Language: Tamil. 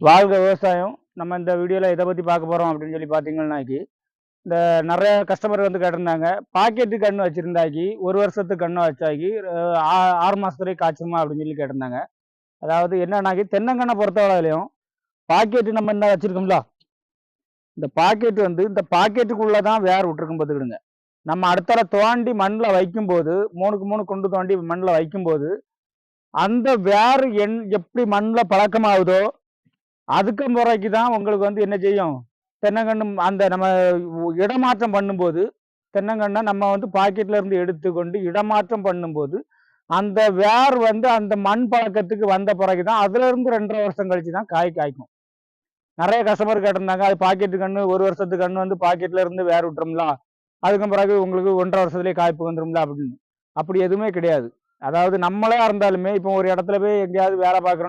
வாழ்க விவசாயம். நம்ம இந்த வீடியோவில் எதை பற்றி பார்க்க போகிறோம் அப்படின்னு சொல்லி பார்த்தீங்கன்னாக்கி, இந்த நிறைய கஸ்டமர் வந்து கேட்டிருந்தாங்க. பாக்கெட்டு கன்று வச்சுருந்தாக்கி 1 வருஷத்துக்கு கன்று வச்சாக்கி 6 மாதத்துலேயே காய்ச்சுமா அப்படின்னு சொல்லி கேட்டிருந்தாங்க. அதாவது என்னன்னாக்கி தென்னங்கன்றை பொறுத்தவரையிலையும் பாக்கெட்டு நம்ம என்ன வச்சுருக்கோம்ல, இந்த பாக்கெட்டு வந்து இந்த பாக்கெட்டுக்குள்ளே தான் வேர் விட்டுருக்கும் பார்த்துக்கிடுங்க. நம்ம அடுத்தால தோண்டி மண்ணில் வைக்கும்போது 3க்கு 3 குண்டு தோண்டி மண்ணில் வைக்கும்போது அந்த வேர் எப்படி மண்ணில் பழக்கமாகுதோ அதுக்கு முறைக்கு தான் உங்களுக்கு வந்து என்ன செய்யும், தென்னங்கன்று அந்த நம்ம இடமாற்றம் பண்ணும்போது தென்னங்கன்றை நம்ம வந்து பாக்கெட்ல இருந்து எடுத்துக்கொண்டு இடமாற்றம் பண்ணும்போது அந்த வேர் வந்து அந்த மண் பழக்கத்துக்கு வந்த பிறகு தான் அதுல இருந்து 2.5 வருஷம் கழிச்சு தான் காய்க்கும். நிறைய கஸ்டமர் கேட்டிருந்தாங்க, அது பாக்கெட்டு கன்று 1 வருஷத்துக்கு கன்று வந்து பாக்கெட்ல இருந்து வேர் விட்டுரும்ல, அதுக்கு பிறகு உங்களுக்கு 1.5 வருஷத்துலேயே காய்ப்பு வந்துரும்ல அப்படின்னு. அப்படி எதுவுமே கிடையாது. அதாவது நம்மளா இருந்தாலுமே இப்போ ஒரு இடத்துல போய் எங்கேயாவது வேலை பார்க்குறோம்.